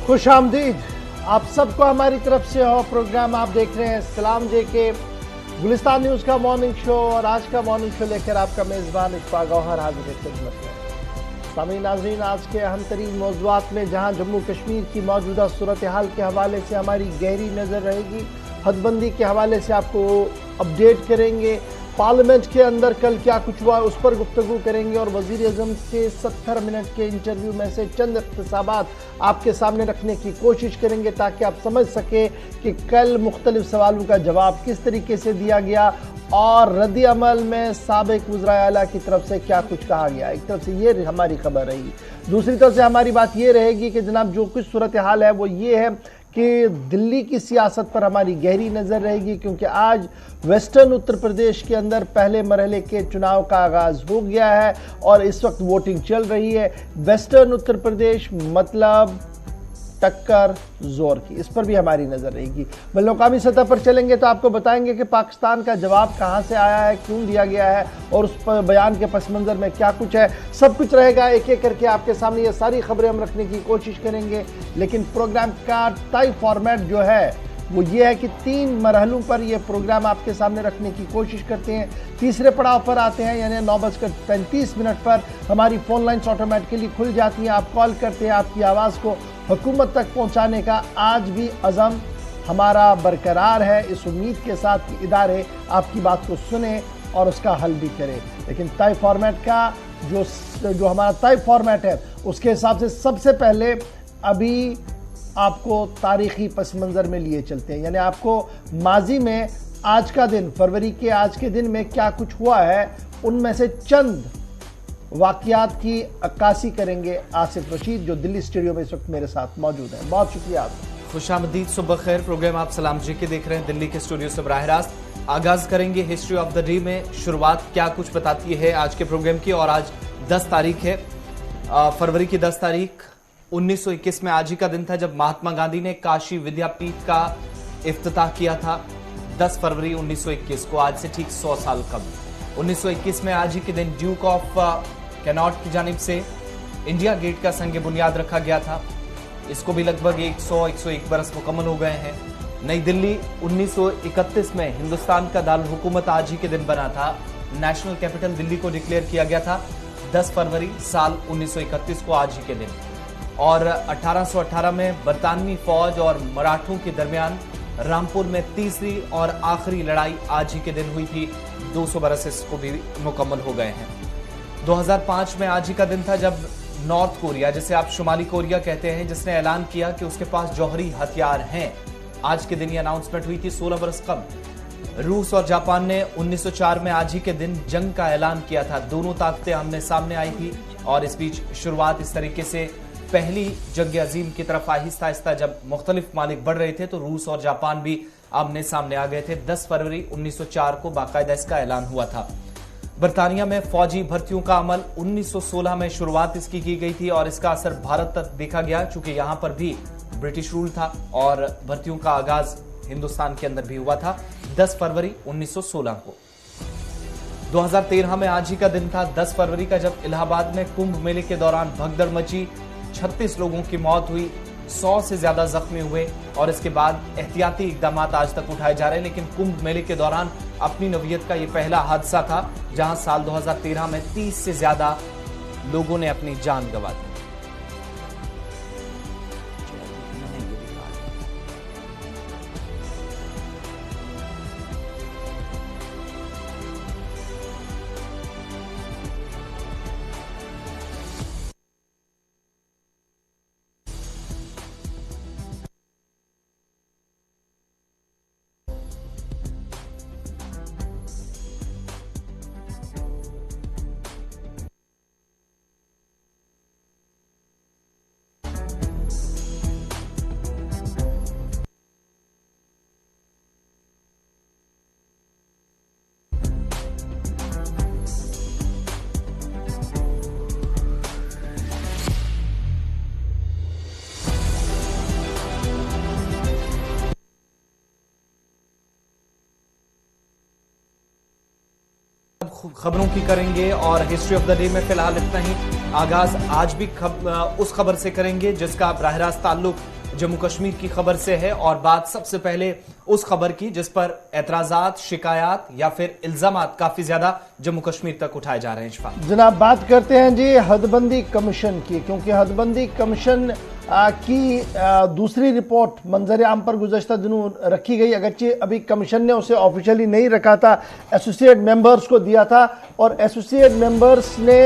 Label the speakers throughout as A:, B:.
A: खुश आमदीद आप सबको हमारी तरफ से हो। प्रोग्राम आप देख रहे हैं सलाम जे के गुलिस्तान न्यूज का मॉर्निंग शो, और आज का मॉर्निंग शो लेकर आपका मेजबान इशफाक गौहर हाजिर है खिदमत में। सामीन नाज़रीन, आज के अहम तरीन मौज़ूआत में जहां जम्मू कश्मीर की मौजूदा सूरत हाल के हवाले से हमारी गहरी नज़र रहेगी, हदबंदी के हवाले से आपको अपडेट करेंगे, पार्लियामेंट के अंदर कल क्या कुछ हुआ उस पर गुफ्तगू करेंगे, और वज़ीर आज़म के 70 मिनट के इंटरव्यू में से चंद इख्तिसाबात आपके सामने रखने की कोशिश करेंगे ताकि आप समझ सके कि कल मुख्तलिफ सवालों का जवाब किस तरीके से दिया गया और रद्द अमल में साबिक वज़राए आला की तरफ से क्या कुछ कहा गया। एक तरफ से ये हमारी खबर रही, दूसरी तरफ से हमारी बात ये रहेगी कि जनाब जो कुछ सूरत हाल है वो ये है कि दिल्ली की सियासत पर हमारी गहरी नज़र रहेगी, क्योंकि आज वेस्टर्न उत्तर प्रदेश के अंदर पहले मरहले के चुनाव का आगाज़ हो गया है और इस वक्त वोटिंग चल रही है। वेस्टर्न उत्तर प्रदेश मतलब टक्कर जोर की, इस पर भी हमारी नज़र रहेगी। मकामी सतह पर चलेंगे तो आपको बताएंगे कि पाकिस्तान का जवाब कहाँ से आया है, क्यों दिया गया है और उस पर बयान के पस मंज़र में क्या कुछ है, सब कुछ रहेगा। एक एक करके आपके सामने ये सारी खबरें हम रखने की कोशिश करेंगे, लेकिन प्रोग्राम का तय फॉर्मेट जो है वो ये है कि 3 मरहलों पर यह प्रोग्राम आपके सामने रखने की कोशिश करते हैं। तीसरे पड़ाव पर आते हैं, यानी 9:35 पर हमारी फ़ोन लाइन्स ऑटोमेटिकली खुल जाती हैं। आप कॉल करते हैं, आपकी आवाज़ को हुकूमत तक पहुंचाने का आज भी अज़म हमारा बरकरार है, इस उम्मीद के साथ कि इदारे आपकी बात को सुने और उसका हल भी करें। लेकिन तय फॉर्मेट का जो हमारा तय फॉर्मेट है उसके हिसाब से सबसे पहले अभी आपको तारीखी पस मंज़र में लिए चलते हैं, यानी आपको माजी में आज का दिन, फरवरी के आज के दिन में क्या कुछ हुआ है उनमें से चंद वाक़यात की अक्कासी करेंगे आसिफ रशीद, जो दिल्ली स्टूडियो में इस वक्त मेरे साथ मौजूद हैं। बहुत शुक्रिया आपका।
B: खुशामदीद, सुबह खैर। प्रोग्राम आप सलाम जी के देख रहे हैं दिल्ली के स्टूडियो से बराह रास्त। आगाज करेंगे हिस्ट्री ऑफ द डे में। शुरुआत क्या कुछ बताती है आज के प्रोग्राम की, और आज 10 तारीख है, फरवरी की 10 तारीख 1921 में आज ही का दिन था जब महात्मा गांधी ने काशी विद्यापीठ का इफ्तिताह किया था। 10 फरवरी 1921 को, आज से ठीक 100 साल कबल 1921 में आज ही के दिन ड्यूक ऑफ कैनॉट की जानिब से इंडिया गेट का संग बुनियाद रखा गया था। इसको भी लगभग 101 बरस मुकम्मल हो गए हैं। नई दिल्ली 1931 में हिंदुस्तान का दारुल हुकूमत आज ही के दिन बना था। नेशनल कैपिटल दिल्ली को डिक्लेयर किया गया था 10 फरवरी साल 1931 को, आज ही के दिन। और 1818 में बरतानवी फौज और मराठों के दरमियान रामपुर में तीसरी और आखिरी लड़ाई आज ही के दिन हुई थी। 200 बरस इसको भी मुकम्मल हो गए हैं। 2005 में आज ही का दिन था जब नॉर्थ कोरिया, जिसे आप शुमाली कोरिया कहते हैं, जिसने ऐलान किया कि उसके पास जौहरी हथियार हैं। आज के दिन ये अनाउंसमेंट हुई थी 16 बरस कबल। रूस और जापान ने 1904 में आज ही के दिन जंग का ऐलान किया था। दोनों ताकतें आमने सामने आई थी और इस बीच शुरुआत इस तरीके से पहली जंग अजीम की तरफ आहिस्ता आहिस्ता जब मुख्तलिफ मालिक बढ़ रहे थे तो रूस और जापान भी आमने सामने आ गए थे। 10 फरवरी 1904 को बाकायदा इसका ऐलान हुआ था। बरतानिया में फौजी भर्तियों का अमल 1916 में शुरुआत इसकी की गई थी और इसका असर भारत तक देखा गया, चूंकि यहां पर भी ब्रिटिश रूल था और भर्तियों का आगाज हिंदुस्तान के अंदर भी हुआ था 10 फरवरी 1916 को। 2013 में आज ही का दिन था 10 फरवरी का, जब इलाहाबाद में कुंभ मेले के दौरान भगदड़ मची। 36 लोगों की मौत हुई, 100 से ज्यादा जख्मी हुए और इसके बाद एहतियाती इकदाम आज तक उठाए जा रहे हैं। लेकिन कुंभ मेले के दौरान अपनी नौइयत का यह पहला हादसा था जहां साल 2013 में 30 से ज्यादा लोगों ने अपनी जान गंवा दी। खबरों की करेंगे और हिस्ट्री ऑफ द डे में फिलहाल इतना ही। आगाज आज भी उस खबर से करेंगे जिसका बराह रास्त ताल्लुक जम्मू कश्मीर की खबर से है और बात सबसे पहले उस खबर की जिस पर एतराजात, शिकायत या फिर इल्जामात काफी ज्यादा जम्मू कश्मीर तक उठाए जा रहे हैं। इशफाक
A: जनाब, बात करते हैं जी हदबंदी कमीशन की, क्योंकि हदबंदी कमीशन की दूसरी रिपोर्ट मंजर आम पर गुज़श्ता दिनों रखी गई। अगरचे अभी कमीशन ने उसे ऑफिशियली नहीं रखा था, एसोसिएट मेंबर्स को दिया था, और एसोसिएट मेंबर्स ने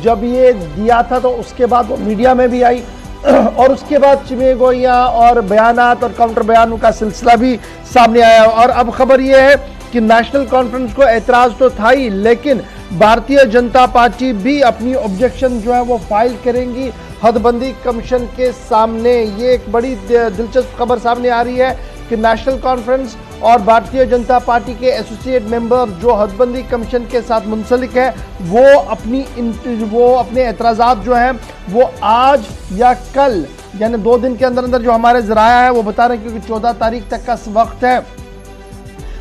A: जब ये दिया था तो उसके बाद वो मीडिया में भी आई और उसके बाद चिमेगोइयाँ और बयानात और काउंटर बयानों का सिलसिला भी सामने आया। और अब खबर यह है कि नेशनल कॉन्फ्रेंस को एतराज़ तो था ही, लेकिन भारतीय जनता पार्टी भी अपनी ऑब्जेक्शन जो है वो फाइल करेंगी हदबंदी कमीशन के सामने। ये एक बड़ी दिलचस्प खबर सामने आ रही है कि नेशनल कॉन्फ्रेंस और भारतीय जनता पार्टी के एसोसिएट मेंबर जो हदबंदी कमीशन के साथ मुंसलिक है वो अपने एतराज़ात जो हैं वो आज या कल यानी 2 दिन के अंदर अंदर जो हमारे ज़राया है वो बता रहे हैं, क्योंकि 14 तारीख तक का वक्त है।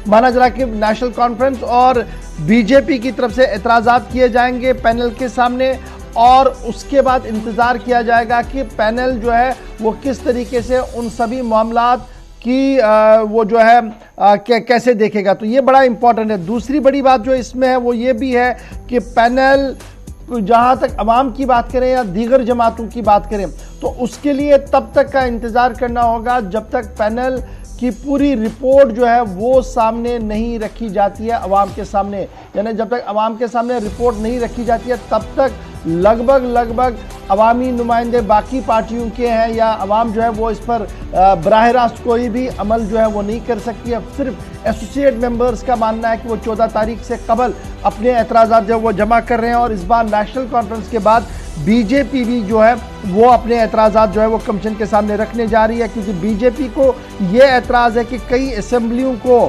A: माना जा रहा है कि नेशनल कॉन्फ्रेंस और बीजेपी की तरफ से एतराज़ात किए जाएंगे पैनल के सामने, और उसके बाद इंतज़ार किया जाएगा कि पैनल जो है वो किस तरीके से उन सभी मामलात कि वो जो है कैसे देखेगा। तो ये बड़ा इंपॉर्टेंट है। दूसरी बड़ी बात जो इसमें है वो ये भी है कि पैनल जहाँ तक अवाम की बात करें या दीगर जमातों की बात करें तो उसके लिए तब तक का इंतज़ार करना होगा जब तक पैनल की पूरी रिपोर्ट जो है वो सामने नहीं रखी जाती है अवाम के सामने। यानी जब तक अवाम के सामने रिपोर्ट नहीं रखी जाती है तब तक लगभग अवामी नुमाइंदे बाकी पार्टियों के हैं या अवाम जो है वो इस पर बराह रास्त कोई भी अमल जो है वो नहीं कर सकती है। सिर्फ एसोसिएट मेंबर्स का मानना है कि वो 14 तारीख से कबल अपने एतराज़ात जो वो जमा कर रहे हैं, और इस बार नेशनल कॉन्फ्रेंस के बाद बीजेपी भी जो है वो अपने एतराज़ात जो है वो कमीशन के सामने रखने जा रही है, क्योंकि बीजेपी को ये एतराज़ है कि कई असेंबलियों को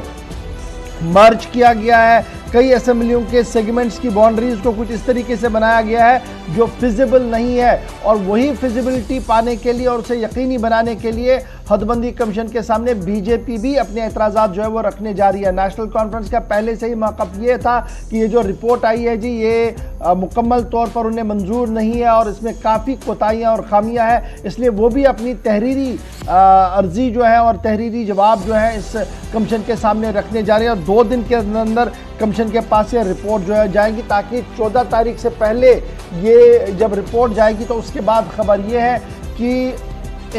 A: मर्ज किया गया है, कई असेंबलियों के सेगमेंट्स की बाउंड्रीज को कुछ इस तरीके से बनाया गया है जो फिजिबल नहीं है, और वही फिजिबिलिटी पाने के लिए और उसे यकीनी बनाने के लिए हदबंदी कमीशन के सामने बीजेपी भी अपने एतराज़ात जो है वो रखने जा रही है। नेशनल कॉन्फ्रेंस का पहले से ही मौक़िफ़ ये था कि ये जो रिपोर्ट आई है जी ये मुकम्मल तौर पर उन्हें मंजूर नहीं है और इसमें काफ़ी कोताहियाँ और खामियाँ हैं, इसलिए वो भी अपनी तहरीरी अर्जी जो है और तहरीरी जवाब जो है इस कमीशन के सामने रखने जा रहे हैं, और 2 दिन के अंदर कमीशन के पास ये रिपोर्ट जो है जाएगी, ताकि 14 तारीख से पहले ये जब रिपोर्ट जाएगी तो उसके बाद खबर ये है कि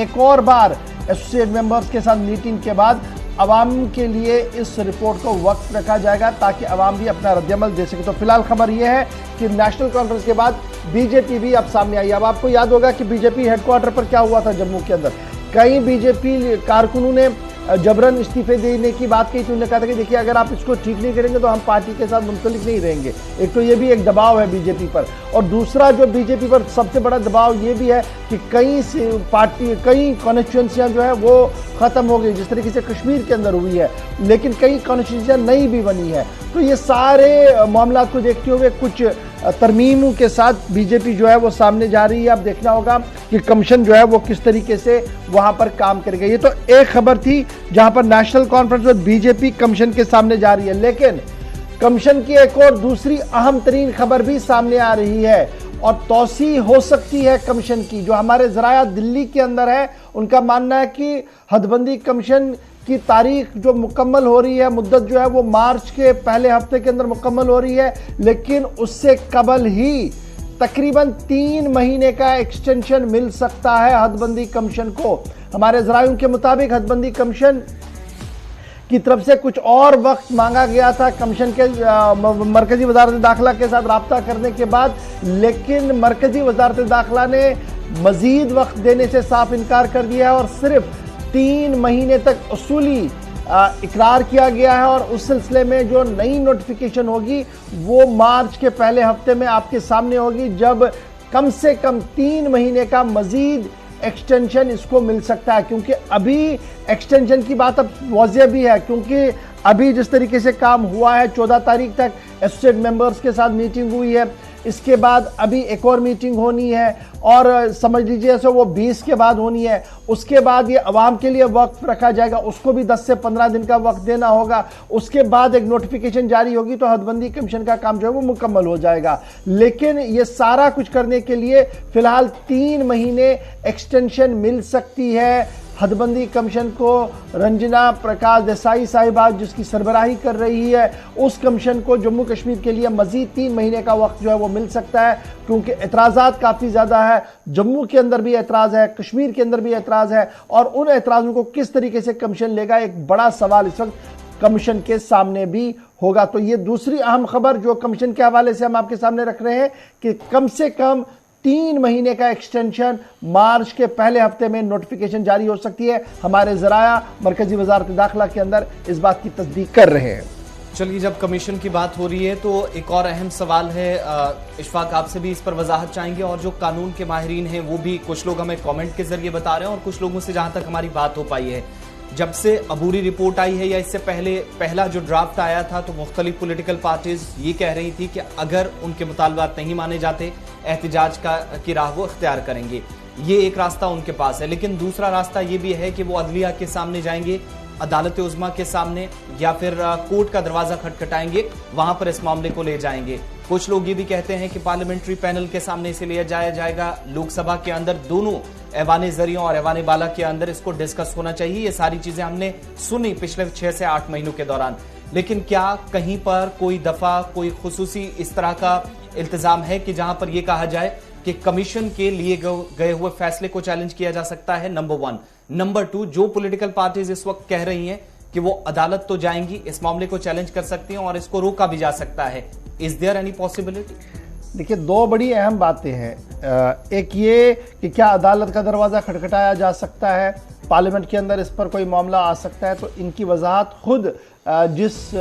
A: एक और बार एसोसिएट मेंबर्स के साथ मीटिंग के बाद अवाम के लिए इस रिपोर्ट को वक्त रखा जाएगा ताकि अवाम भी अपना रद्दअमल दे सके। तो फिलहाल खबर यह है कि नेशनल कॉन्फ्रेंस के बाद बीजेपी भी अब सामने आई। अब आपको याद होगा कि बीजेपी हेडक्वार्टर पर क्या हुआ था जम्मू के अंदर, कई बीजेपी कारकुनों ने जबरन इस्तीफे देने की बात कही थी। उन्होंने कहा था कि देखिए अगर आप इसको ठीक नहीं करेंगे तो हम पार्टी के साथ मुंसलिक नहीं रहेंगे। एक तो ये भी एक दबाव है बीजेपी पर, और दूसरा जो बीजेपी पर सबसे बड़ा दबाव ये भी है कि कई कॉन्स्टिट्यूंसियां जो है वो ख़त्म हो गई, जिस तरीके से कश्मीर के अंदर हुई है, लेकिन कई कॉन्स्टिट्यूंसियां नई भी बनी है। तो ये सारे मामला को देखते हुए कुछ तरमीमों के साथ बीजेपी जो है वो सामने जा रही है। अब देखना होगा कि कमीशन जो है वो किस तरीके से वहां पर काम करेगा। ये तो एक खबर थी जहां पर नेशनल कॉन्फ्रेंस और बीजेपी कमीशन के सामने जा रही है, लेकिन कमीशन की एक और दूसरी अहम तरीन खबर भी सामने आ रही है और तौसी हो सकती है कमीशन की। जो हमारे ज़राया दिल्ली के अंदर है उनका मानना है कि हदबंदी कमीशन की तारीख जो मुकम्मल हो रही है, मुद्दत जो है वो मार्च के पहले हफ्ते के अंदर मुकम्मल हो रही है, लेकिन उससे कबल ही तकरीबन 3 महीने का एक्सटेंशन मिल सकता है हदबंदी कमीशन को। हमारे ज़रायों के मुताबिक हदबंदी कमीशन की तरफ से कुछ और वक्त मांगा गया था कमीशन के मरकजी वजारत दाखिला के साथ रब्ता करने के बाद, लेकिन मरकजी वजारत दाखिला ने मजीद वक्त देने से साफ इनकार कर दिया है और सिर्फ 3 महीने तक उसूली इकरार किया गया है, और उस सिलसिले में जो नई नोटिफिकेशन होगी वो मार्च के पहले हफ्ते में आपके सामने होगी, जब कम से कम 3 महीने का मजीद एक्सटेंशन इसको मिल सकता है। क्योंकि अभी एक्सटेंशन की बात अब वाज़ेह भी है, क्योंकि अभी जिस तरीके से काम हुआ है 14 तारीख तक एसोसिएट मेंबर्स के साथ मीटिंग हुई है, इसके बाद अभी एक और मीटिंग होनी है और समझ लीजिए सो वो 20 के बाद होनी है। उसके बाद ये अवाम के लिए वक्त रखा जाएगा, उसको भी 10 से 15 दिन का वक्त देना होगा। उसके बाद एक नोटिफिकेशन जारी होगी तो हदबंदी कमीशन का काम जो है वो मुकम्मल हो जाएगा। लेकिन ये सारा कुछ करने के लिए फिलहाल 3 महीने एक्सटेंशन मिल सकती है हदबंदी कमीशन को रंजना प्रकाश देसाई साहिबा जिसकी सरबराही कर रही है, उस कमीशन को जम्मू कश्मीर के लिए मजीद 3 महीने का वक्त जो है वो मिल सकता है, क्योंकि एतराज़ात काफ़ी ज़्यादा है। जम्मू के अंदर भी एतराज़ है, कश्मीर के अंदर भी एतराज़ है, और उन एतराज़ों को किस तरीके से कमीशन लेगा, एक बड़ा सवाल इस वक्त कमीशन के सामने भी होगा। तो ये दूसरी अहम खबर जो कमीशन के हवाले से हम आपके सामने रख रहे हैं कि कम से कम 3 महीने का एक्सटेंशन मार्च के पहले हफ्ते में नोटिफिकेशन जारी हो सकती है। हमारे ज़राया मरकजी वजारत दाखिला के अंदर इस बात की तस्दीक कर रहे हैं।
B: चलिए, जब कमीशन की बात हो रही है तो एक और अहम सवाल है, इशफाक आपसे भी इस पर वजाहत चाहेंगे, और जो कानून के माहिरीन हैं वो भी कुछ लोग हमें कमेंट के जरिए बता रहे हैं, और कुछ लोगों से जहां तक हमारी बात हो पाई है, जब से अबूरी रिपोर्ट आई है या इससे पहले पहला जो ड्राफ्ट आया था तो मुख्तलिफ पॉलिटिकल पार्टीज ये कह रही थी कि अगर उनके मुतालबात नहीं माने जाते एहतिजाज की राह वो इख्तियार करेंगे। ये एक रास्ता उनके पास है, लेकिन दूसरा रास्ता ये भी है कि वो अदलिया के सामने जाएंगे, अदालत उज़्मा के सामने, या फिर कोर्ट का दरवाजा खटखटाएंगे, वहां पर इस मामले को ले जाएंगे। कुछ लोग ये भी कहते हैं कि पार्लियामेंट्री पैनल के सामने इसे लिया जाएगा, लोकसभा के अंदर दोनों ऐवान ज़रियों और ऐवान बाला के अंदर इसको डिस्कस होना चाहिए। ये सारी चीजें हमने सुनी पिछले 6 से 8 महीनों के दौरान, लेकिन क्या कहीं पर कोई दफा, कोई खुसूसी इस तरह का इल्तिजाम है कि जहां पर यह कहा जाए कि कमीशन के लिए गए हुए फैसले को चैलेंज किया जा सकता है? नंबर 1। नंबर 2, जो पॉलिटिकल पार्टीज इस वक्त कह रही हैं कि वो अदालत तो जाएंगी, इस मामले को चैलेंज कर सकती हैं और इसको रोका भी जा सकता है, इज देयर एनी पॉसिबिलिटी?
A: देखिए, 2 बड़ी अहम बातें हैं। एक ये कि क्या अदालत का दरवाज़ा खटखटाया जा सकता है, पार्लियामेंट के अंदर इस पर कोई मामला आ सकता है। तो इनकी वजाहत खुद जिस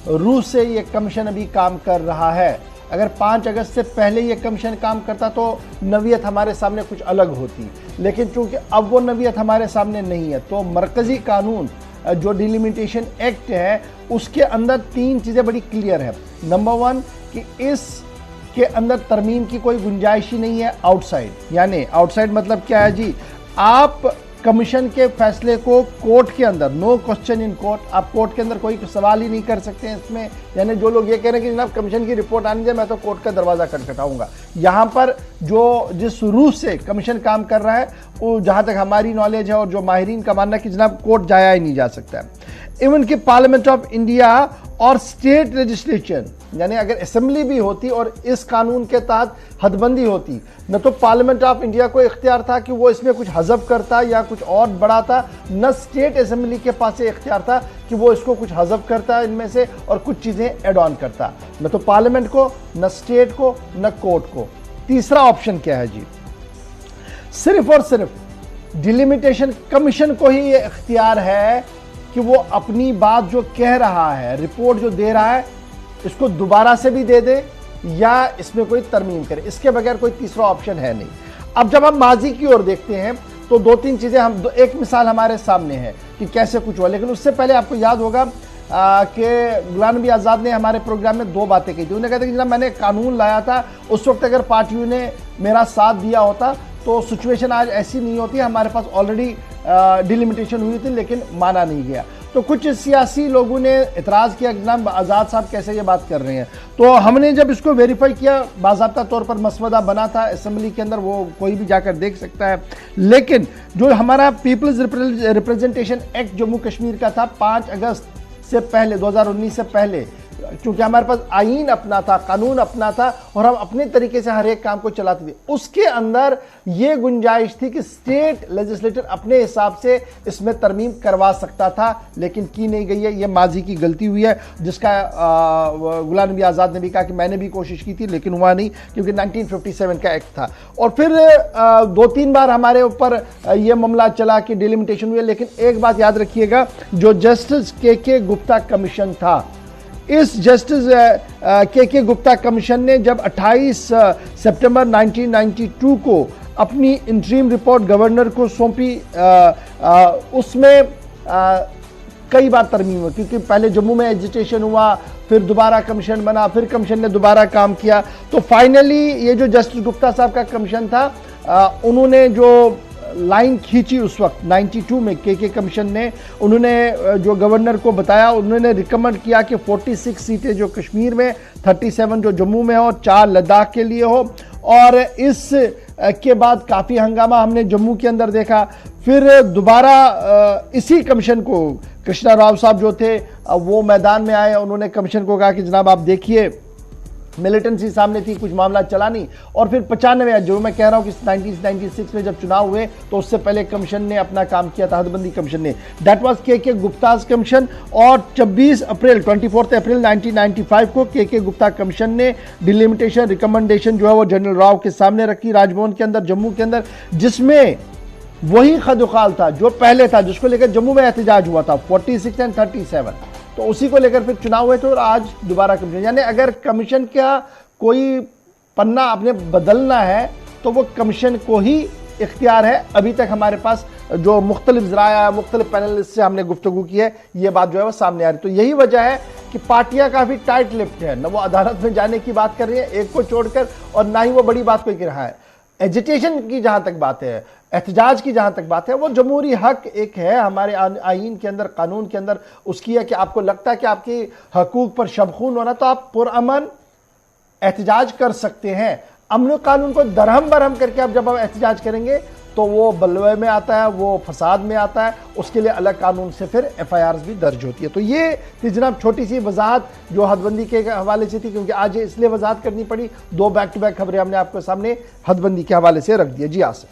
A: रूह से ये कमीशन अभी काम कर रहा है, अगर 5 अगस्त से पहले ये कमीशन काम करता तो नवीयत हमारे सामने कुछ अलग होती, लेकिन चूंकि अब वो नवीयत हमारे सामने नहीं है, तो मरकजी कानून जो डिलिमिटेशन एक्ट है उसके अंदर 3 चीज़ें बड़ी क्लियर है। नंबर 1 कि इस के अंदर तरमीम की कोई गुंजाइश ही नहीं है आउटसाइड। यानी आउटसाइड मतलब क्या है जी, आप कमीशन के फैसले को कोर्ट के अंदर, नो क्वेश्चन इन कोर्ट, आप कोर्ट के अंदर कोई सवाल ही नहीं कर सकते हैं इसमें। यानी जो लोग ये कह रहे हैं कि जनाब कमीशन की रिपोर्ट आनी चाहिए, मैं तो कोर्ट का दरवाज़ा खटखटाऊंगा, यहाँ पर जो जिस रूह से कमीशन काम कर रहा है वो जहाँ तक हमारी नॉलेज है और जो माहिरीन का मानना है कि जनाब कोर्ट जाया ही नहीं जा सकता है। इवन कि पार्लियामेंट ऑफ इंडिया और स्टेट लेजिस्लेचर, यानी अगर असेंबली भी होती और इस कानून के तहत हदबंदी होती, न तो पार्लियामेंट ऑफ इंडिया को इख्तियार था कि वो इसमें कुछ हज़फ करता या कुछ और बढ़ाता, न स्टेट असेंबली के पास इख्तियार था कि वो इसको कुछ हज़फ करता इनमें से और कुछ चीज़ें एड ऑन करता, न तो पार्लियामेंट को, न स्टेट को, न कोर्ट को। तीसरा ऑप्शन क्या है जी, सिर्फ और सिर्फ डिलिमिटेशन कमीशन को ही ये इख्तियार है कि वो अपनी बात जो कह रहा है, रिपोर्ट जो दे रहा है, इसको दोबारा से भी दे दे या इसमें कोई तरमीम करे, इसके बगैर कोई तीसरा ऑप्शन है नहीं। अब जब हम माजी की ओर देखते हैं तो 2-3 चीज़ें एक मिसाल हमारे सामने है कि कैसे कुछ हुआ, लेकिन उससे पहले आपको याद होगा कि गुलाम नबी आज़ाद ने हमारे प्रोग्राम में 2 बातें कही थी। उन्होंने कहा था कि जनाब मैंने कानून लाया था, उस वक्त अगर पार्टियों ने मेरा साथ दिया होता तो सिचुएशन आज ऐसी नहीं होती, हमारे पास ऑलरेडी डिलिमिटेशन हुई थी, लेकिन माना नहीं गया। तो कुछ सियासी लोगों ने इतराज़ किया कि जनाब आज़ाद साहब कैसे ये बात कर रहे हैं। तो हमने जब इसको वेरीफाई किया, बाज़ाब्ता तौर पर मसवदा बना था असेंबली के अंदर, वो कोई भी जाकर देख सकता है, लेकिन जो हमारा peoples representation act Jammu Kashmir का था 5 अगस्त से पहले, 2019 से पहले, क्योंकि हमारे पास आईन अपना था, कानून अपना था और हम अपने तरीके से हर एक काम को चलाते थे, उसके अंदर ये गुंजाइश थी कि स्टेट लेजिस्लेचर अपने हिसाब से इसमें तरमीम करवा सकता था, लेकिन की नहीं गई है। ये माजी की गलती हुई है, जिसका गुलाम नबी आज़ाद ने भी कहा कि मैंने भी कोशिश की थी लेकिन हुआ नहीं, क्योंकि 1957 का एक्ट था। और फिर 2-3 बार हमारे ऊपर यह मामला चला कि डिलिमिटेशन हुई, लेकिन एक बात याद रखिएगा, जो जस्टिस के गुप्ता कमीशन था, इस जस्टिस के गुप्ता कमीशन ने जब 28 सितंबर 1992 को अपनी इंटरीम रिपोर्ट गवर्नर को सौंपी, उसमें कई बार तरमीम हुई, क्योंकि पहले जम्मू में एजिटेशन हुआ, फिर दोबारा कमीशन बना, फिर कमीशन ने दोबारा काम किया, तो फाइनली ये जो जस्टिस गुप्ता साहब का कमीशन था, उन्होंने जो लाइन खींची उस वक्त 92 में के कमीशन ने, उन्होंने जो गवर्नर को बताया, उन्होंने रिकमेंड किया कि 46 सीटें जो कश्मीर में, 37 जो जम्मू में हो, 4 लद्दाख के लिए हो। और इस के बाद काफ़ी हंगामा हमने जम्मू के अंदर देखा। फिर दोबारा इसी कमीशन को कृष्णा राव साहब जो थे वो मैदान में आए, उन्होंने कमीशन को कहा कि जनाब आप देखिए मिलिटेंसी सामने थी, कुछ मामला चला नहीं। और फिर 95 जो मैं कह रहा हूं कि 1996 में जब चुनाव हुए तो उससे पहले कमीशन ने अपना काम किया था, हदबंदी कमीशन ने, दैट वाज के गुप्ताज कमीशन। और 24 अप्रैल 1995 को के गुप्ता कमीशन ने डिलिमिटेशन रिकमेंडेशन जो है वो जनरल राव के सामने रखी राजभवन के अंदर, जम्मू के अंदर, जिसमें वही खदुखाल था जो पहले था, जिसको लेकर जम्मू में एहतजाज हुआ था 46 एंड 37। तो उसी को लेकर फिर चुनाव हुए थे और आज दोबारा कमीशन, यानी अगर कमीशन का कोई पन्ना आपने बदलना है तो वो कमीशन को ही इख्तियार है। अभी तक हमारे पास जो मुख्तलिफ ज़राया, मुख्तलिफ पैनल से हमने गुफ्तगू की है, ये बात जो है वो सामने आ रही। तो यही वजह है कि पार्टियां काफ़ी टाइट लिप्ड है, न वो अदालत में जाने की बात कर रही है एक को छोड़कर, और ना ही वो बड़ी बात कोई कह रहा है। एजिटेशन की जहां तक बात है, एहतजाज की जहां तक बात है, वो जमहूरी हक एक है हमारे आईन के अंदर, कानून के अंदर उसकी है कि आपको लगता है कि आपकी हकूक पर शबखून होना तो आप पुरअमन एहतजाज कर सकते हैं। अमन कानून को दरहम बरहम करके आप जब आप एहतजाज करेंगे तो वो बलवे में आता है, वो फसाद में आता है, उसके लिए अलग कानून से फिर FIRs भी दर्ज होती है। तो ये थी जनाब छोटी सी वजाहत जो हदबंदी के हवाले से थी, क्योंकि आज इसलिए वजाहत करनी पड़ी, 2 बैक टू बैक खबरें हमने आपके सामने हदबंदी के हवाले से रख दिया। जी आसिफ,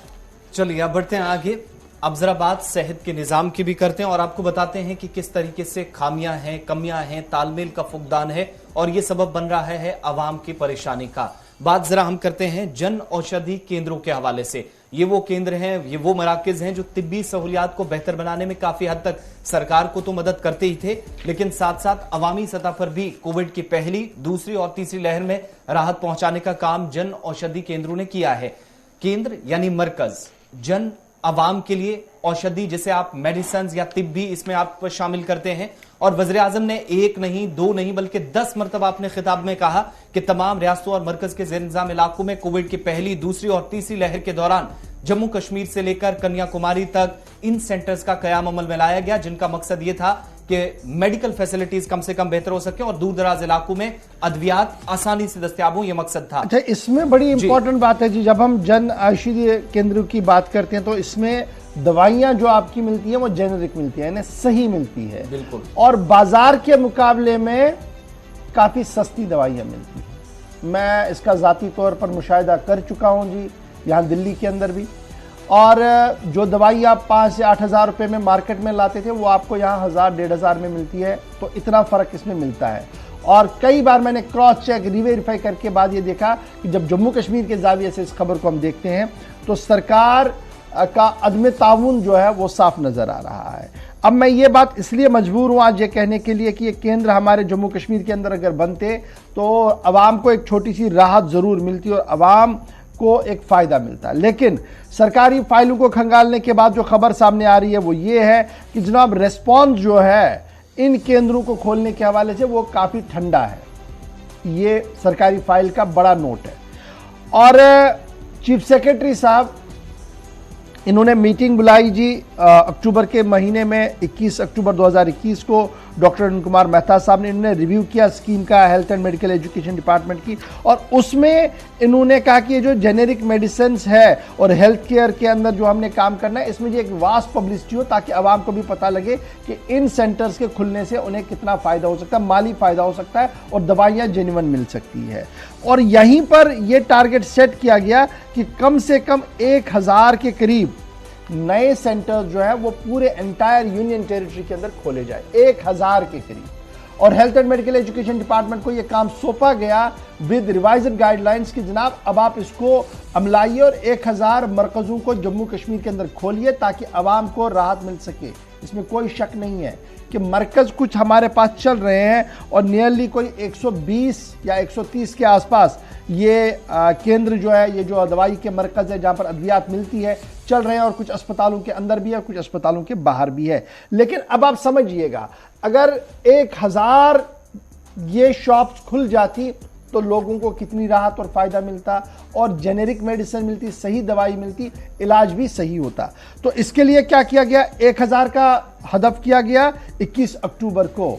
B: चलिए अब बढ़ते हैं आगे। अब जरा बात सेहत के निजाम की भी करते हैं और आपको बताते हैं कि किस तरीके से खामियां हैं, कमियां हैं, तालमेल का फुकदान है और ये सबब बन रहा है आवाम की परेशानी का। बात जरा हम करते हैं जन औषधि केंद्रों के हवाले से। ये वो केंद्र हैं, ये वो मराकज हैं जो तिब्बी सहूलियात को बेहतर बनाने में काफी हद तक सरकार को तो मदद करते ही थे, लेकिन साथ साथ अवामी सतह पर भी कोविड की पहली, दूसरी और तीसरी लहर में राहत पहुंचाने का काम जन औषधि केंद्रों ने किया है। केंद्र यानी मरकज जन अवाम के लिए औषधि, जिसे आप मेडिसिन या तिब्बी इसमें आप शामिल करते हैं। और वज़ीर आज़म ने 1 नहीं 2 नहीं बल्कि 10 मरतबा अपने खिताब में कहा कि तमाम रियासतों और मरकज के ज़ेर निज़ाम इलाकों में कोविड की पहली, दूसरी और तीसरी लहर के दौरान जम्मू कश्मीर से लेकर कन्याकुमारी तक इन सेंटर्स का कयाम अमल में लाया गया, जिनका मकसद यह था कि मेडिकल फैसिलिटीज कम से कम बेहतर हो सके और दूर दराज इलाकों में अद्वियात आसानी से दस्तयाब हो, यह मकसद था।
A: अच्छा, इसमें बड़ी इंपॉर्टेंट बात है जी, जब हम जन औषधि केंद्र की बात करते हैं तो इसमें दवाइयां जो आपकी मिलती है वो जेनेरिक मिलती है, यानी सही मिलती है,
B: बिल्कुल, और
A: बाजार के मुकाबले में काफी सस्ती दवाइयां मिलती हैं। मैं इसका जाती तौर पर मुशाहिदा कर चुका हूं जी, यहाँ दिल्ली के अंदर भी। और जो दवाई आप 5 से 8 हज़ार रुपये में मार्केट में लाते थे वो आपको यहाँ 1000-1500 में मिलती है। तो इतना फ़र्क इसमें मिलता है। और कई बार मैंने क्रॉस चेक, रिवेरीफाई करके बाद ये देखा कि जब जम्मू कश्मीर के जाविये से इस खबर को हम देखते हैं तो सरकार का अदम ताउन जो है वो साफ नज़र आ रहा है। अब मैं ये बात इसलिए मजबूर हूँ आज ये कहने के लिए कि ये केंद्र हमारे जम्मू कश्मीर के अंदर अगर बनते तो अवाम को एक छोटी सी राहत ज़रूर मिलती और अवाम को एक फ़ायदा मिलता। लेकिन सरकारी फाइलों को खंगालने के बाद जो खबर सामने आ रही है वो ये है कि जनाब रेस्पॉन्स जो है इन केंद्रों को खोलने के हवाले से वो काफ़ी ठंडा है। ये सरकारी फाइल का बड़ा नोट है। और चीफ सेक्रेटरी साहब इन्होंने मीटिंग बुलाई जी अक्टूबर के महीने में, 21 अक्टूबर 2021 को डॉक्टर अरुण कुमार मेहता साहब ने इन्होंने रिव्यू किया स्कीम का, health and medical education department की। और उसमें इन्होंने कहा कि ये जो जेनेरिक मेडिसिन है और हेल्थ केयर के अंदर जो हमने काम करना है, इसमें जो एक वास्ट पब्लिसिटी हो ताकि आवाम को भी पता लगे कि इन सेंटर्स के खुलने से उन्हें कितना फ़ायदा हो सकता है, माली फ़ायदा हो सकता है और दवाइयाँ जेन्युइन मिल सकती है। और यहीं पर यह टारगेट सेट किया गया कि कम से कम 1000 के करीब नए सेंटर्स जो है वो पूरे एंटायर यूनियन टेरिटरी के अंदर खोले जाए, 1000 के करीब। और health and medical education department को यह काम सौंपा गया विद रिवाइज्ड गाइडलाइंस कि जनाब अब आप इसको अमलाइए और 1000 मरकज़ों को जम्मू कश्मीर के अंदर खोलिए ताकि आवाम को राहत मिल सके। इसमें कोई शक नहीं है कि मरकज़ कुछ हमारे पास चल रहे हैं और नियरली कोई 120 या 130 के आसपास ये केंद्र जो है, ये जो दवाई के मरकज़ है जहाँ पर अद्वियात मिलती है, चल रहे हैं। और कुछ अस्पतालों के अंदर भी है, कुछ अस्पतालों के बाहर भी है। लेकिन अब आप समझिएगा, अगर 1000 ये शॉप्स खुल जाती तो लोगों को कितनी राहत और फायदा मिलता, और जेनेरिक मेडिसिन मिलती, सही दवाई मिलती, इलाज भी सही होता। तो इसके लिए क्या किया गया, 1000 का हदफ किया गया 21 अक्टूबर को।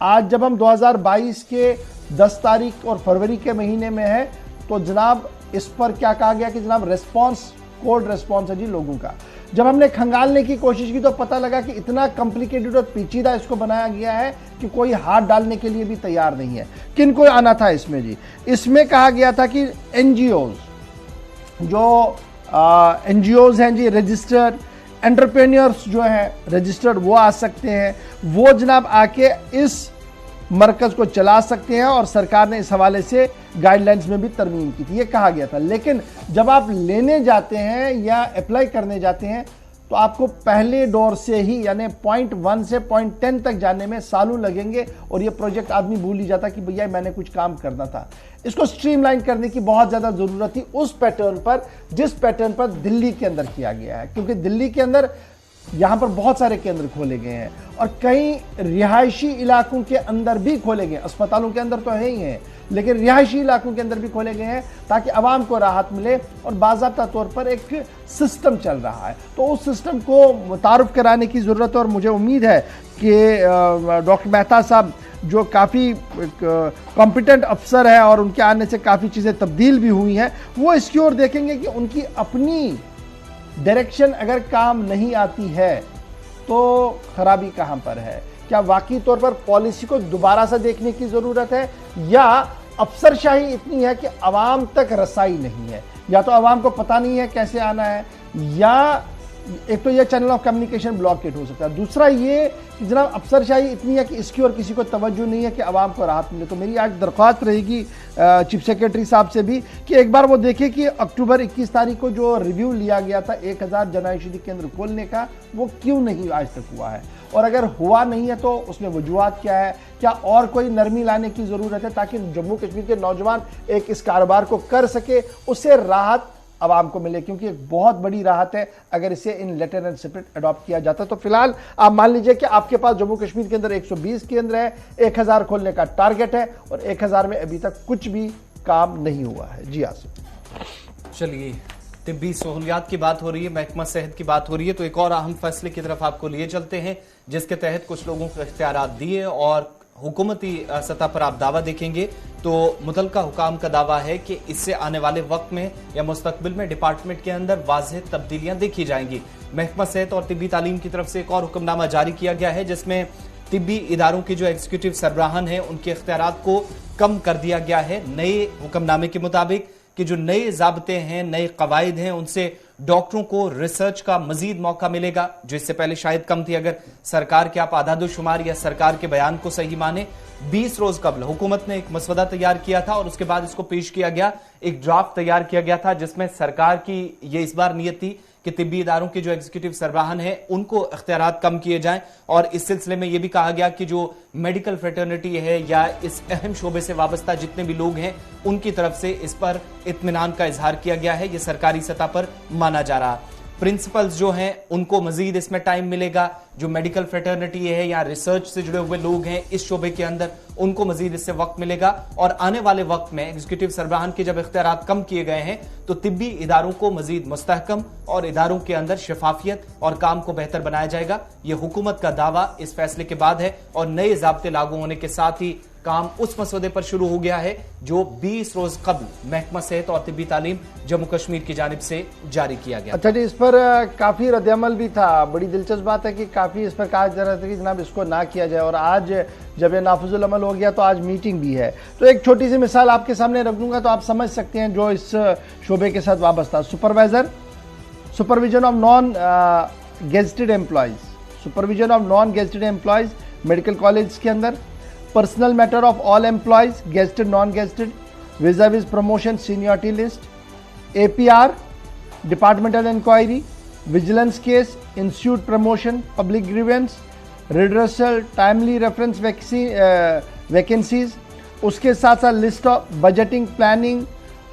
A: आज जब हम 2022 के 10 तारीख और फरवरी के महीने में है, तो जनाब इस पर क्या कहा गया कि जनाब रेस्पॉन्स, कोल्ड रेस्पॉन्स है जी लोगों का। जब हमने खंगालने की कोशिश की तो पता लगा कि इतना कॉम्प्लिकेटेड और पेचीदा इसको बनाया गया है कि कोई हाथ डालने के लिए भी तैयार नहीं है। किन को आना था इसमें जी? इसमें कहा गया था कि एनजीओज, जो एनजीओज हैं जी, रजिस्टर्ड एंटरप्रेन्योर्स जो हैं रजिस्टर्ड, वो आ सकते हैं, वो जनाब आके इस मरकज को चला सकते हैं, और सरकार ने इस हवाले से गाइडलाइंस में भी तरमीम की थी, ये कहा गया था। लेकिन जब आप लेने जाते हैं या अप्लाई करने जाते हैं तो आपको पहले दौर से ही यानी पॉइंट 1 से पॉइंट 10 तक जाने में सालों लगेंगे, और ये प्रोजेक्ट आदमी भूल ही जाता कि भैया मैंने कुछ काम करना था। इसको स्ट्रीमलाइन करने की बहुत ज़्यादा ज़रूरत थी उस पैटर्न पर जिस पैटर्न पर दिल्ली के अंदर किया गया है, क्योंकि दिल्ली के अंदर यहाँ पर बहुत सारे केंद्र खोले गए हैं और कई रिहायशी इलाकों के अंदर भी खोले गए, अस्पतालों के अंदर तो है ही हैं, लेकिन रिहायशी इलाकों के अंदर भी खोले गए हैं ताकि आवाम को राहत मिले, और बाज़ाब्ता तौर पर एक सिस्टम चल रहा है। तो उस सिस्टम को मुतारुफ कराने की ज़रूरत है, और मुझे उम्मीद है कि डॉक्टर मेहता साहब जो काफ़ी कॉम्पिटेंट अफसर है और उनके आने से काफ़ी चीज़ें तब्दील भी हुई हैं, वो इसकी ओर देखेंगे कि उनकी अपनी डायरेक्शन अगर काम नहीं आती है तो खराबी कहां पर है। क्या वाकई तौर पर पॉलिसी को दोबारा से देखने की जरूरत है, या अफसरशाही इतनी है कि आवाम तक रसाई नहीं है, या तो आवाम को पता नहीं है कैसे आना है, या एक तो ये चैनल ऑफ कम्युनिकेशन ब्लॉकेट हो सकता है, दूसरा ये कि जनाब अफसरशाही इतनी है कि इसकी और किसी को तवज्जो नहीं है कि आवाम को राहत मिले। तो मेरी आज दरख्वास्त रहेगी चीफ सेक्रेटरी साहब से भी कि एक बार वो देखें कि अक्टूबर 21 तारीख को जो रिव्यू लिया गया था 1000 जन औषधि केंद्र खोलने का, वो क्यों नहीं आज तक हुआ है, और अगर हुआ नहीं है तो उसमें वजूहात क्या है, क्या और कोई नरमी लाने की ज़रूरत है ताकि जम्मू कश्मीर के नौजवान एक इस कारोबार को कर सके, उससे राहत आवाम को मिले, क्योंकि एक बहुत बड़ी राहत है अगर इसे इन लेटर एंड सेपरेट अडॉप्ट किया जाता है। तो फिलहाल आप मान लीजिए कि आपके पास जम्मू कश्मीर के अंदर 120 केंद्र है, 1000 खोलने का टारगेट है, और 1000 में अभी तक कुछ भी काम नहीं हुआ है। जी आसिफ,
B: चलिए, तिब्बी सहूलियात की बात हो रही है, महकमा सेहत की बात हो रही है, तो एक और अहम फैसले की तरफ आपको लिए चलते हैं जिसके तहत कुछ लोगों को इख्तियारात दिए, और हुकूमती सतह पर आप दावा देखेंगे तो मुतलका हुकाम का दावा है कि इससे आने वाले वक्त में या मुस्तकबिल में डिपार्टमेंट के अंदर वाज़ेह तब्दीलियां देखी जाएंगी। महकमा सेहत और तिब्बी तालीम की तरफ से एक और हुक्मनामा जारी किया गया है जिसमें तिब्बी इदारों के जो एग्जीक्यूटिव सरबराहान हैं उनके इख्तियारात को कम कर दिया गया है। नए हुक्मनामे के मुताबिक कि जो नए ज़ाब्ते हैं, नए कवायद हैं, उनसे डॉक्टरों को रिसर्च का मजीद मौका मिलेगा, जो इससे पहले शायद कम थी। अगर सरकार के आप आदादुशुमार या सरकार के बयान को सही माने, 20 रोज कबल हुकूमत ने एक मसवदा तैयार किया था और उसके बाद इसको पेश किया गया, एक ड्राफ्ट तैयार किया गया था जिसमें सरकार की ये इस बार नीयत थी कि तिब्बी इदारों के जो एग्जीक्यूटिव सरबराहान हैं उनको इख्तियारात कम किए जाएं, और इस सिलसिले में यह भी कहा गया कि जो मेडिकल फ्रेटर्निटी है या इस अहम शोबे से वाबस्ता जितने भी लोग हैं उनकी तरफ से इस पर इत्मीनान का इजहार किया गया है। यह सरकारी सतह पर माना जा रहा। प्रिंसिपल्स जो हैं उनको मजीद इसमें टाइम मिलेगा, जो मेडिकल फ्रेटर्निटी है या रिसर्च से जुड़े हुए लोग हैं इस शोबे के अंदर उनको मजीद इससे वक्त मिलेगा, और आने वाले वक्त में एग्जीक्यूटिव सरबराहान के जब इख्तियारात कम किए गए हैं तो तिब्बी इदारों को मजीद मुस्तहकम और इदारों के अंदर शफाफियत और काम को बेहतर बनाया जाएगा। यह हुकूमत का दावा इस फैसले के बाद है, और नए ज़ाब्ते लागू होने के साथ ही काम उस मसवदे पर शुरू हो गया है जो 20 रोज कबल महकमा सेहत और तिब्बी तालीम जम्मू कश्मीर की जानिब से जारी किया गया।
A: अच्छा जी, इस पर काफी रद्दअमल भी था। बड़ी दिलचस्प बात है कि काफी इस पर कहा जा रहा था कि जनाब इसको ना किया जाए, और आज जब ये नाफिजुल अमल हो गया तो आज मीटिंग भी है। तो एक छोटी सी मिसाल आपके सामने रख दूंगा तो आप समझ सकते हैं जो इस शोबे के साथ वाबस्ता। Supervision of non gazetted employees, supervision of non gazetted employees medical college के अंदर, personal matter of all employees gazetted non gazetted, viz promotion seniority list, APR departmental inquiry, vigilance case, institute promotion, public grievance, redressal, timely reference vacancies, उसके साथ साथ list of budgeting, planning,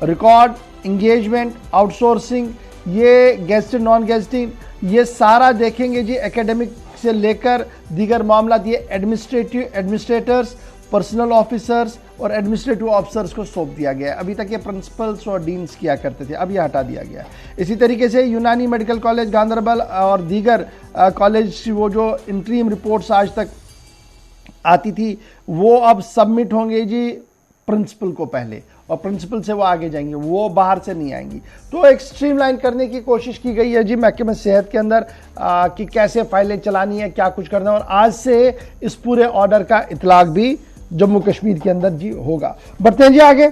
A: record, engagement, outsourcing, ये gazetted non gazetted, ये सारा देखेंगे जी। Academic से लेकर दीगर मामला, ये एडमिनिस्ट्रेटर्स, पर्सनल ऑफिसर्स और एडमिनिस्ट्रेटिव ऑफिसर्स को सौंप दिया गया है। अभी तक ये प्रिंसिपल्स और डीन्स किया करते थे, अब ये हटा दिया गया है। इसी तरीके से यूनानी मेडिकल कॉलेज गांधरबल और दीगर कॉलेज वो जो इंटरीम रिपोर्ट्स आज तक आती थी वो अब सबमिट होंगे जी प्रिंसिपल को पहले, और प्रिंसिपल से वो आगे जाएंगे, वो बाहर से नहीं आएंगी। तो एक स्ट्रीमलाइन करने की कोशिश की गई है जी महकमे सेहत के अंदर कि कैसे फाइलें चलानी है, क्या कुछ करना है। और आज से इस पूरे ऑर्डर का इतलाक भी जम्मू कश्मीर के अंदर जी होगा। बढ़ते हैं जी आगे,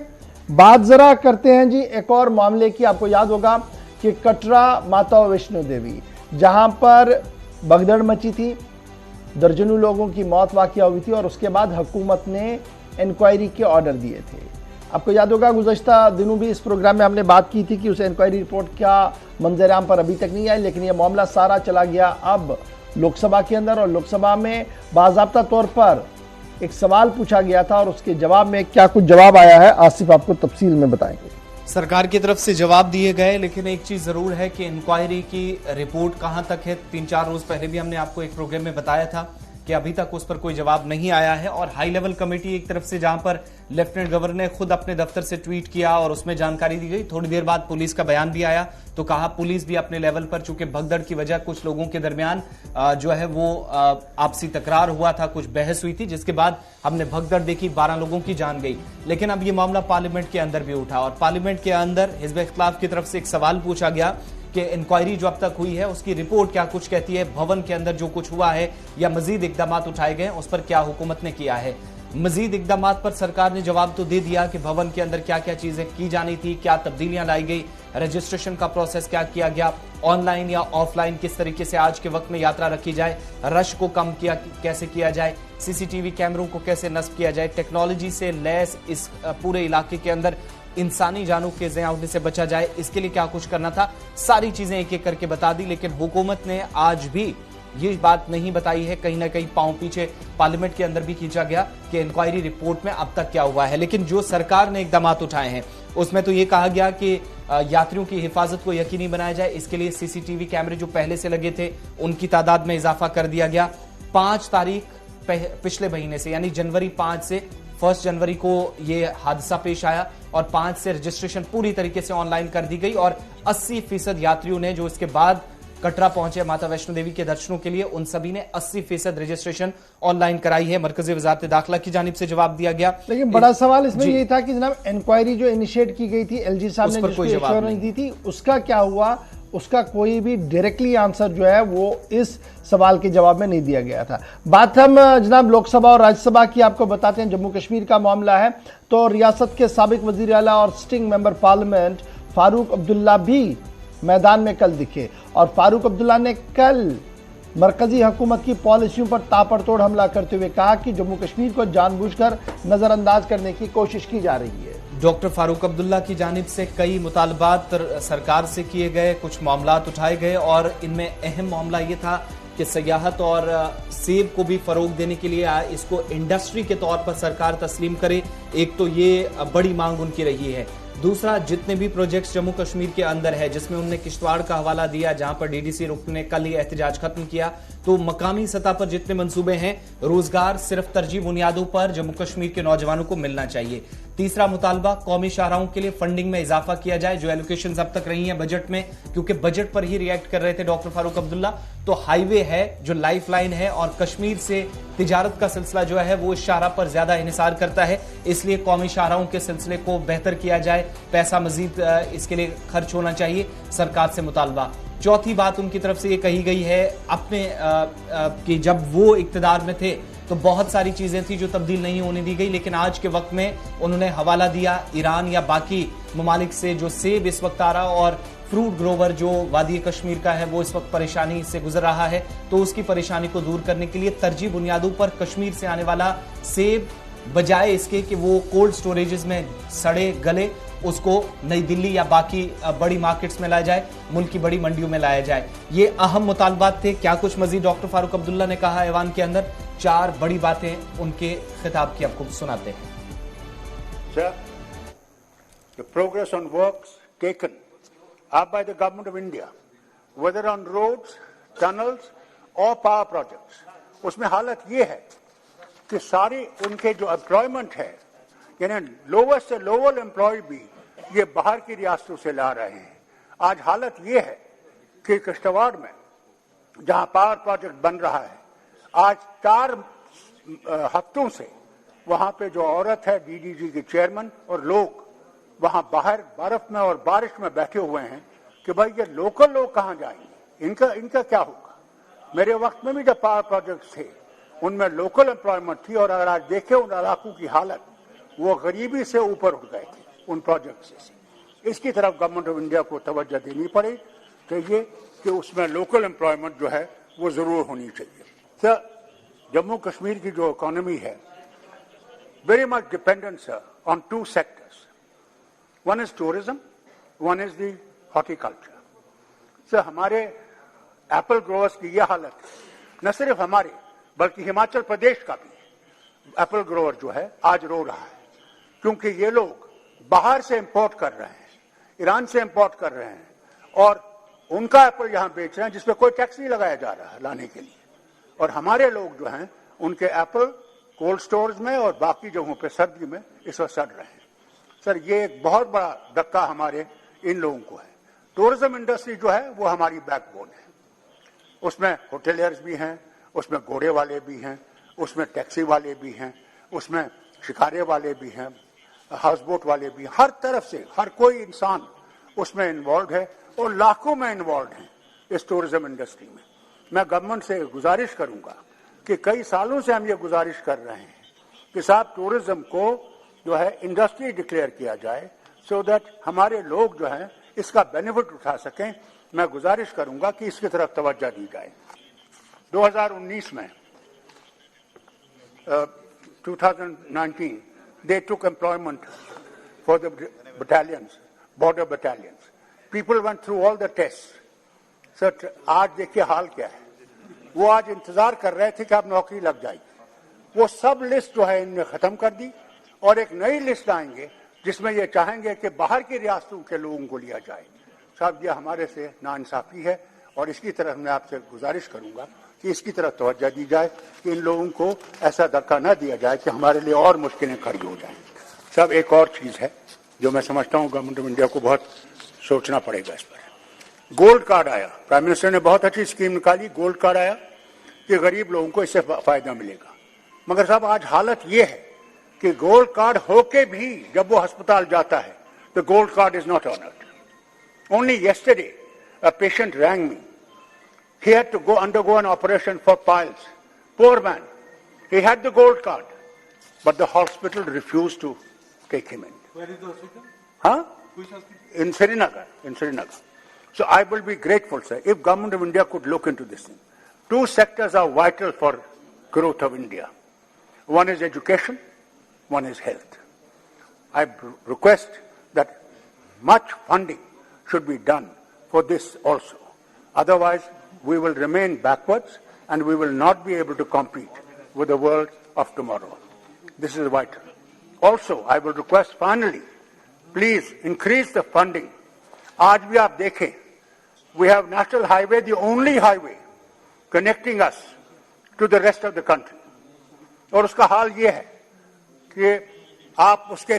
A: बात जरा करते हैं जी एक और मामले की। आपको याद होगा कि कटरा माता वैष्णो देवी जहां पर भगदड़ मची थी, दर्जनों लोगों की मौत वाक़या हुई थी और उसके बाद हुकूमत ने इंक्वायरी के ऑर्डर दिए थे। आपको याद होगा गुज़श्ता दिनों भी इस प्रोग्राम में हमने बात की थी कि उस इंक्वायरी रिपोर्ट का मंजर-ए-आम पर अभी तक नहीं आया, लेकिन यह मामला सारा चला गया अब लोकसभा के अंदर, और लोकसभा में बाज़ाब्ता तौर पर एक सवाल पूछा गया था और उसके जवाब में क्या कुछ जवाब आया है आसिफ आपको तफसील में बताएंगे।
B: सरकार की तरफ से जवाब दिए गए, लेकिन एक चीज जरूर है कि इंक्वायरी की रिपोर्ट कहां तक है। 3-4 रोज पहले भी हमने आपको एक प्रोग्राम में बताया था कि अभी तक उस पर कोई जवाब नहीं आया है। और हाई लेवल कमेटी एक तरफ से जहां पर लेफ्टिनेंट गवर्नर ने खुद अपने दफ्तर से ट्वीट किया और उसमें जानकारी दी गई, थोड़ी देर बाद पुलिस का बयान भी आया, तो कहा पुलिस भी अपने लेवल पर, चूंकि भगदड़ की वजह कुछ लोगों के दरमियान जो है वो आपसी तकरार हुआ था, कुछ बहस हुई थी, जिसके बाद हमने भगदड़ देखी, 12 लोगों की जान गई। लेकिन अब ये मामला पार्लियामेंट के अंदर भी उठा और पार्लियामेंट के अंदर हिज़्ब इख्तिलाफ की तरफ से एक सवाल पूछा गया कि इंक्वायरी जो अब तक हुई है उसकी रिपोर्ट क्या कुछ कहती है, भवन के अंदर जो कुछ हुआ है या मजीद इकदाम उठाए गए उस पर क्या हुकूमत ने किया है। मजीद इकदाम पर सरकार ने जवाब तो दे दिया कि भवन के अंदर क्या क्या चीजें की जानी थी, क्या तब्दीलियां लाई गई, रजिस्ट्रेशन का प्रोसेस क्या किया गया, ऑनलाइन या ऑफलाइन किस तरीके से आज के वक्त में यात्रा रखी जाए, रश को कम किया कैसे किया जाए, सीसीटीवी कैमरों को कैसे नस्ब किया जाए, टेक्नोलॉजी से लैस इस पूरे इलाके के अंदर इंसानी जानों के ज़िया उठने से बचा जाए, इसके लिए क्या कुछ करना था, सारी चीजें एक एक करके बता दी। लेकिन हुकूमत ने आज भी ये बात नहीं बताई है, कहीं ना कहीं पांव पीछे पार्लियामेंट के अंदर भी खींचा गया कि इंक्वायरी रिपोर्ट में अब तक क्या हुआ है। लेकिन जो सरकार ने इकदाम उठाए हैं उसमें तो ये कहा गया कि यात्रियों की हिफाजत को यकीनी बनाया जाए, इसके लिए सीसीटीवी कैमरे जो पहले से लगे थे उनकी तादाद में इजाफा कर दिया गया। 5 तारीख पिछले महीने से यानी जनवरी 5 से 1 जनवरी को ये हादसा पेश आया और 5 से रजिस्ट्रेशन पूरी तरीके से ऑनलाइन कर दी गई और 80% यात्रियों ने जो इसके बाद कटरा पहुंचे माता वैष्णो देवी के दर्शनों के लिए, उन सभी ने 80% रजिस्ट्रेशन ऑनलाइन कराई है। मरकजी वजारत दाखिला की जानिब से जवाब दिया गया।
A: लेकिन बड़ा सवाल इसमें ये था कि जनाब इंक्वायरी जो इनिशिएट की गई थी, एलजी साहब ने जिसको एश्योरेंस दी थी, उसका क्या हुआ, उसका कोई भी डायरेक्टली आंसर जो है वो इस सवाल के जवाब में नहीं दिया गया था। बात हम जनाब लोकसभा और राज्यसभा की आपको बताते हैं। जम्मू कश्मीर का मामला है तो रियासत के साबिक वजीर आला और sitting member parliament Farooq Abdullah भी मैदान में कल दिखे और फारूक अब्दुल्ला ने कल मरकजी हुकूमत की पॉलिसियों पर ताबड़तोड़ हमला करते हुए कहा कि जम्मू कश्मीर को जानबूझकर नजरअंदाज करने की कोशिश की जा रही है। डॉक्टर
B: फारूक अब्दुल्ला की जानिब से कई मुतालबात सरकार से किए गए, कुछ मामलात उठाए गए और इनमें अहम मामला ये था कि सयाहत और सेब को भी फरोग देने के लिए इसको इंडस्ट्री के तौर पर सरकार तस्लीम करे। एक तो ये बड़ी मांग उनकी रही है। दूसरा, जितने भी प्रोजेक्ट्स जम्मू कश्मीर के अंदर है, जिसमें उन्होंने किश्तवाड़ का हवाला दिया जहां पर डीडीसी रुकन ने कल ही एहतजाज खत्म किया, तो मकामी सतह पर जितने मंसूबे हैं रोजगार सिर्फ तरजीह बुनियादों पर जम्मू कश्मीर के नौजवानों को मिलना चाहिए। तीसरा मुतालबा, कौमी शाहराहों के लिए फंडिंग में इजाफा किया जाए जो एलोकेशन अब तक रही है बजट में, क्योंकि बजट पर ही रिएक्ट कर रहे थे डॉक्टर फारूक अब्दुल्ला। तो हाईवे है जो लाइफ लाइन है और कश्मीर से तिजारत का सिलसिला जो है वो इस शाहरा पर ज्यादा इन्हिसार करता है, इसलिए कौमी शाहराहों के सिलसिले को बेहतर किया जाए, पैसा मजीद इसके लिए खर्च होना चाहिए, सरकार से मुतालबा। चौथी बात उनकी तरफ से ये कही गई है अपने कि जब वो इक्तदार में थे तो बहुत सारी चीजें थी जो तब्दील नहीं होने दी गई, लेकिन आज के वक्त में उन्होंने हवाला दिया ईरान या बाकी ममालिक से जो सेब इस वक्त आ रहा और फ्रूट ग्रोवर जो वादी कश्मीर का है वो इस वक्त परेशानी से गुजर रहा है, तो उसकी परेशानी को दूर करने के लिए तरजीह बुनियादों पर कश्मीर से आने वाला सेब बजाय इसके कि वो कोल्ड स्टोरेजेस में सड़े गले, उसको नई दिल्ली या बाकी बड़ी मार्केट्स में लाया जाए, मुल्क की बड़ी मंडियों में लाया जाए। ये अहम मुतालबात थे। क्या कुछ मजीद डॉक्टर फारूक अब्दुल्ला ने कहा ऐवान के अंदर, 4 बड़ी बातें उनके खिताब की आपको सुनाते हैं।
C: Sir, the progress on works taken up by the government of India, whether on roads, tunnels or power projects, उसमें हालत ये है कि सारे उनके जो एम्प्लॉयमेंट है, यानी लोवेस्ट से लोअर एम्प्लॉय भी ये बाहर की रियासतों से ला रहे हैं। आज हालत ये है कि किश्तवाड़ में जहां पावर प्रोजेक्ट बन रहा है, आज 4 हफ्तों से वहां पे जो औरत है डीडीजी की चेयरमैन और लोग वहां बाहर बर्फ में और बारिश में बैठे हुए हैं कि भाई ये लोकल लोग कहां जाएंगे, इनका क्या होगा। मेरे वक्त में भी जब पावर प्रोजेक्ट थे उनमें लोकल एम्प्लॉयमेंट थी, और अगर आज देखें उन इलाकों की हालत, वो गरीबी से ऊपर उठ गए थे उन प्रोजेक्ट से। इसकी तरफ गवर्नमेंट ऑफ इंडिया को तवज्जो देनी पड़े चाहिए कि उसमें लोकल एम्प्लॉयमेंट जो है वो जरूर होनी चाहिए। सर, जम्मू कश्मीर की जो इकोनॉमी है very much dependent, sir, on 2 sectors. One is tourism, one is the horticulture. Sir, हमारे एप्पल ग्रोवर्स की यह हालत है, न सिर्फ हमारे बल्कि हिमाचल प्रदेश का भी एप्पल ग्रोवर जो है आज रो रहा है, क्योंकि ये लोग बाहर से इंपोर्ट कर रहे हैं, ईरान से इंपोर्ट कर रहे हैं, और उनका एप्पल यहां बेच रहे हैं जिसपे कोई टैक्स नहीं लगाया जा रहा है लाने के लिए, और हमारे लोग जो हैं उनके एप्पल कोल्ड स्टोर्स में और बाकी जगहों पे सर्दी में इस वक्त सड़ रहे हैं। सर, ये एक बहुत बड़ा धक्का हमारे इन लोगों को है। टूरिज्म इंडस्ट्री जो है वो हमारी बैकबोन है, उसमें होटेलियर्स भी हैं, उसमें घोड़े वाले भी हैं, उसमें टैक्सी वाले भी हैं, उसमें शिकारे वाले भी हैं, हाउस बोट वाले भी, हर तरफ से हर कोई इंसान उसमें इन्वॉल्व है और लाखों में इन्वॉल्व हैं इस टूरिज्म इंडस्ट्री में। मैं गवर्नमेंट से गुजारिश करूंगा कि कई सालों से हम ये गुजारिश कर रहे हैं कि साहब टूरिज्म को जो है इंडस्ट्री डिक्लेयर किया जाए, सो दैट हमारे लोग जो हैं इसका बेनिफिट उठा सकें। मैं गुजारिश करूंगा कि इसकी तरफ तवज्जो दी जाए। 2019 में 2019 they took employment for the battalions, border battalions. People went through all the tests. Sir, आज देखिए हाल क्या है। वो आज इंतजार कर रहे थे कि अब नौकरी लग जाएगी। वो सब लिस्ट जो है इनने खत्म कर दी और एक नई लिस्ट आएंगे जिसमें ये चाहेंगे कि बाहर की रियासतों के लोगों को लिया जाए। साहब, ये हमारे से नाइंसाफी है और इसकी तरफ मैं आपसे गुजारिश करूंगा कि इसकी तरफ तवज्जो दी जाए कि इन लोगों को ऐसा धक्का न दिया जाए कि हमारे लिए और मुश्किलें खड़ी हो जाएं। साहब, एक और चीज है जो मैं समझता हूँ गवर्नमेंट ऑफ इंडिया को बहुत सोचना पड़ेगा इस पर। गोल्ड कार्ड आया, प्राइम मिनिस्टर ने बहुत अच्छी स्कीम निकाली, गोल्ड कार्ड आया कि गरीब लोगों को इससे फायदा मिलेगा। मगर साहब, आज हालत ये है कि गोल्ड कार्ड होके भी जब वो अस्पताल जाता है तो gold card is not honoured. Only yesterday a patient rang me. He had to undergo an operation for piles. Poor man. He had the gold card, but the hospital refused to take him in.
D: Where is the hospital?
C: Huh?
D: Which hospital?
C: In Srinagar. In Srinagar. So I will be grateful, sir, if Government of India could look into this thing. 2 sectors are vital for growth of India. One is education, one is health. I request that much funding should be done for this also. Otherwise, we will remain backwards and we will not be able to compete with the world of tomorrow. This is vital. Also, I will request finally, please increase the funding. आज भी आप देखें, we have national highway, the only highway connecting us to the rest of the country. और उसका हाल ये है कि आप उसके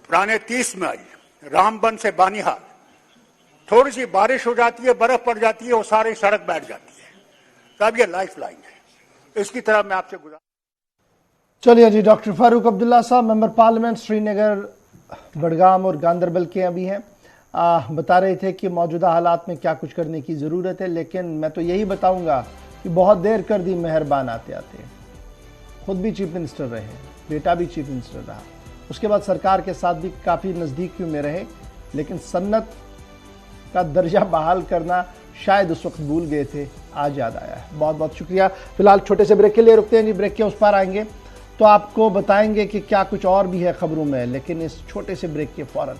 C: पुराने 30 में आई रामबन से बानीहाल, थोड़ी सी बारिश हो जाती है, बर्फ पड़ जाती है, वो सारी सड़क बैठ जाती है। तब ये लाइफ लाइन है, इसकी तरफ मैं आपसे गुजारिश।
A: चलिए जी, डॉक्टर फारूक अब्दुल्ला साहब मेंबर पार्लियामेंट श्रीनगर, बडगाम और गांधरबल के अभी हैं, बता रहे थे कि मौजूदा हालात में क्या कुछ करने की ज़रूरत है। लेकिन मैं तो यही बताऊंगा कि बहुत देर कर दी मेहरबान आते आते। खुद भी चीफ मिनिस्टर रहे, बेटा भी चीफ मिनिस्टर रहा, उसके बाद सरकार के साथ भी काफ़ी नज़दीकी में रहे, लेकिन सन्नत का दर्जा बहाल करना शायद उस वक्त भूल गए थे, आज याद आया है। बहुत बहुत शुक्रिया। फिलहाल छोटे से ब्रेक के लिए रुकते हैं जी, ब्रेक के उस पार आएंगे तो आपको बताएंगे कि क्या कुछ और भी है खबरों में, लेकिन इस छोटे से ब्रेक के फौरन